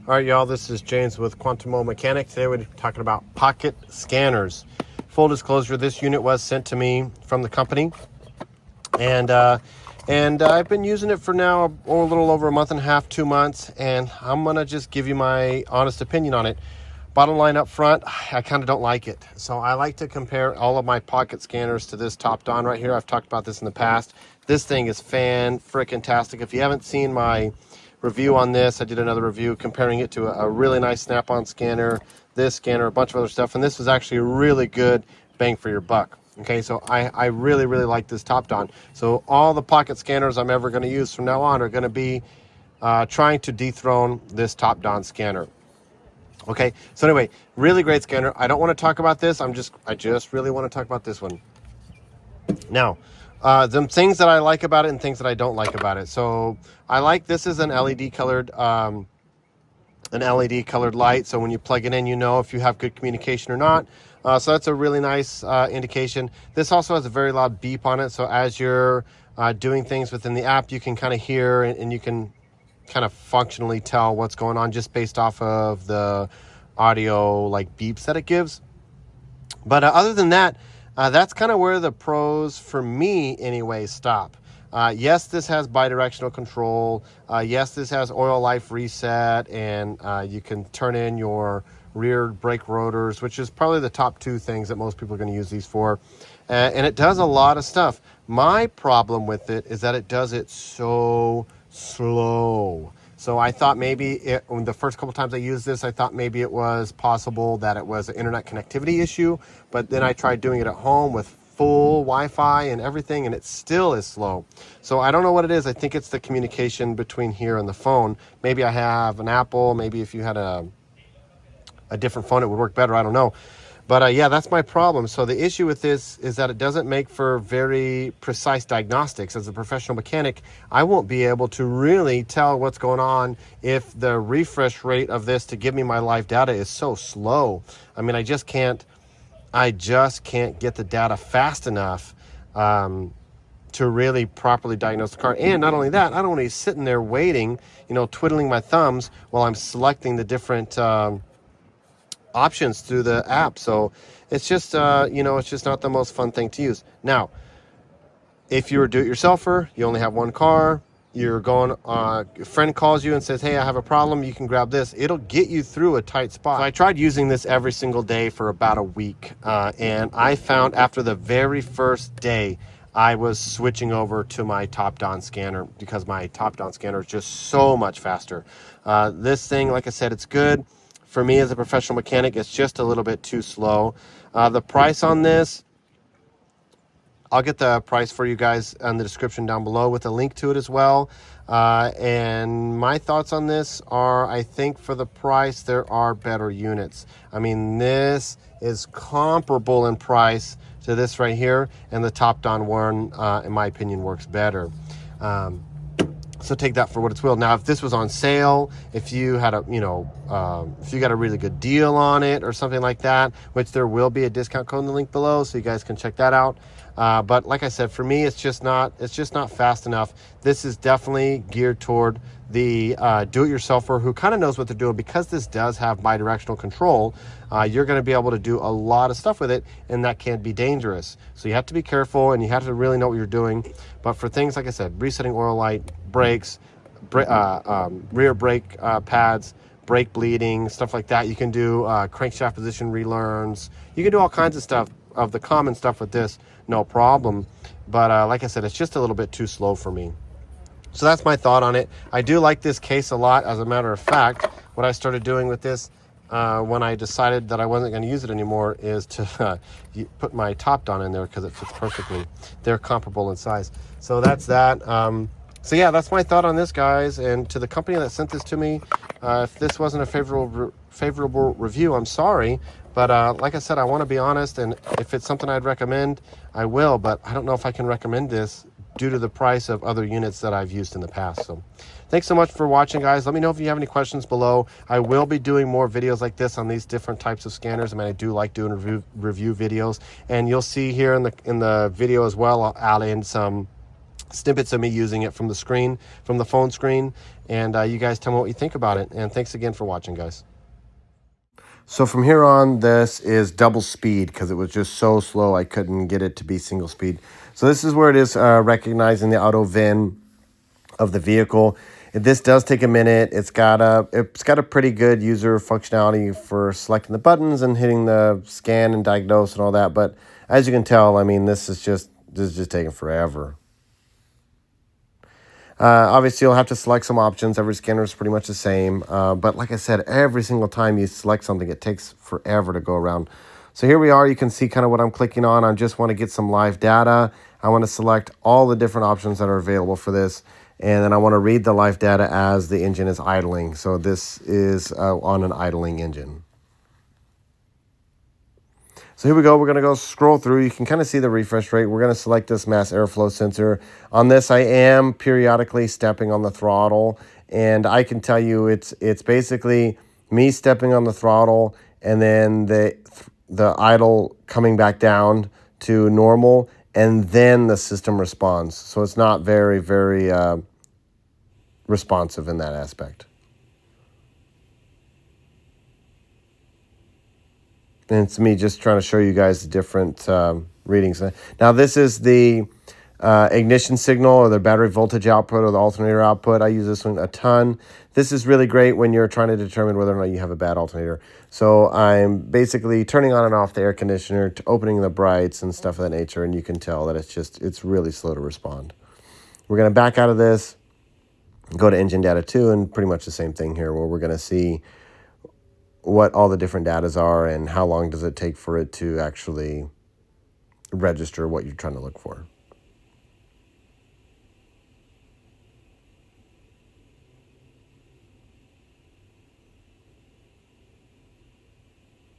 All right, y'all, this is James with Quantimo Mechanic. Today we're talking about pocket scanners. Full disclosure, this unit was sent to me from the company, and I've been using it for now a little over a month and a half, 2 months, and I'm gonna just give you my honest opinion on it. Bottom line up front, I kind of don't like it. So I like to compare all of my pocket scanners to this Top Don right here. I've talked about this in the past. This thing is fan-frickin-tastic. If you haven't seen my review on this, I did another review comparing it to a really nice snap-on scanner, this scanner, a bunch of other stuff, and this is actually a really good bang for your buck. Okay, so I really like this Top Don. So all the pocket scanners I'm ever going to use from now on are going to be trying to dethrone this Top Don scanner. Okay, so anyway, really great scanner. I don't want to talk about this. I just really want to talk about this one. Now, the things that I like about it and things that I don't like about it. So I like this is an LED colored light. So when you plug it in, you know if you have good communication or not. So that's a really nice indication. This also has a very loud beep on it. So as you're doing things within the app, you can kind of hear and you can kind of functionally tell what's going on just based off of the audio like beeps that it gives. But other than that, that's kind of where the pros for me anyway stop. Yes, this has bidirectional control. Yes, this has oil life reset, and you can turn in your rear brake rotors, which is probably the top two things that most people are going to use these for. And it does a lot of stuff. My problem with it is that it does it so slow. So I thought maybe the first couple times I used this, I thought maybe it was possible that it was an internet connectivity issue, but then I tried doing it at home with full Wi-Fi and everything, and it still is slow. So I don't know what it is. I think it's the communication between here and the phone. Maybe I have an Apple. Maybe if you had a different phone, it would work better. I don't know. But yeah, that's my problem. So the issue with this is that it doesn't make for very precise diagnostics. As a professional mechanic, I won't be able to really tell what's going on if the refresh rate of this to give me my live data is so slow. I mean, I just can't get the data fast enough to really properly diagnose the car. And not only that, I don't want to be sitting there waiting, twiddling my thumbs while I'm selecting the different options through the app. So it's just it's just not the most fun thing to use. Now, if you're a do-it-yourselfer, you only have one car, you're going, a friend calls you and says, hey, I have a problem, you can grab this. It'll get you through a tight spot. So I tried using this every single day for about a week, and I found after the very first day I was switching over to my Top Don scanner because my Top Don scanner is just so much faster. This thing, like I said, it's good. For me as a professional mechanic, it's just a little bit too slow. The price on this, I'll get the price for you guys in the description down below with a link to it as well. And my thoughts on this are, I think for the price, there are better units. I mean, this is comparable in price to this right here, and the Top Don one, in my opinion, works better. So take that for what it's worth. Now, if this was on sale, if you had if you got a really good deal on it or something like that, which there will be a discount code in the link below, so you guys can check that out. But like I said, for me, it's just not fast enough. This is definitely geared toward the do-it-yourselfer who kind of knows what they're doing. Because this does have bidirectional control, you're going to be able to do a lot of stuff with it, and that can be dangerous. So you have to be careful, and you have to really know what you're doing. But for things, like I said, resetting oil light, brakes, rear brake pads, brake bleeding, stuff like that, you can do crankshaft position relearns. You can do all kinds of stuff, of the common stuff with this, no problem. But like I said, it's just a little bit too slow for me. So that's my thought on it. I do like this case a lot. As a matter of fact, what I started doing with this when I decided that I wasn't going to use it anymore is to put my Top Don in there because it fits perfectly. They're comparable in size. So that's that. So yeah, that's my thought on this, guys. And to the company that sent this to me, if this wasn't a favorable review, I'm sorry. But like I said, I want to be honest, and if it's something I'd recommend, I will. But I don't know if I can recommend this due to the price of other units that I've used in the past. So thanks so much for watching, guys. Let me know if you have any questions below. I will be doing more videos like this on these different types of scanners. I mean, I do like doing review videos, and you'll see here in the video as well, I'll add in some snippets of me using it from the screen, from the phone screen, and you guys tell me what you think about it. And thanks again for watching, guys. So from here on, this is double speed because it was just so slow I couldn't get it to be single speed. So this is where it is recognizing the auto VIN of the vehicle. This does take a minute. It's got a pretty good user functionality for selecting the buttons and hitting the scan and diagnose and all that. But as you can tell, I mean, this is just taking forever. Obviously, you'll have to select some options. Every scanner is pretty much the same. But like I said, every single time you select something, it takes forever to go around. So here we are. You can see kind of what I'm clicking on. I just want to get some live data. I want to select all the different options that are available for this. And then I want to read the live data as the engine is idling. So this is on an idling engine. So here we go. We're going to go scroll through. You can kind of see the refresh rate. We're going to select this mass airflow sensor. On this, I am periodically stepping on the throttle. And I can tell you it's basically me stepping on the throttle and then the idle coming back down to normal. And then the system responds. So it's not very, very responsive in that aspect. And it's me just trying to show you guys the different readings. Now, this is the ignition signal or the battery voltage output or the alternator output. I use this one a ton. This is really great when you're trying to determine whether or not you have a bad alternator. So I'm basically turning on and off the air conditioner, opening the brights and stuff of that nature, and you can tell that it's really slow to respond. We're going to back out of this, go to engine data 2, and pretty much the same thing here where we're going to see what all the different datas are and how long does it take for it to actually register what you're trying to look for.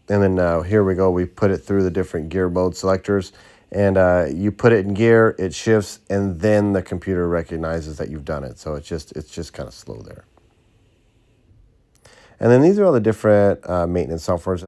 And then here we go. We put it through the different gear mode selectors. And you put it in gear, it shifts, and then the computer recognizes that you've done it. So it's just kind of slow there. And then these are all the different maintenance softwares.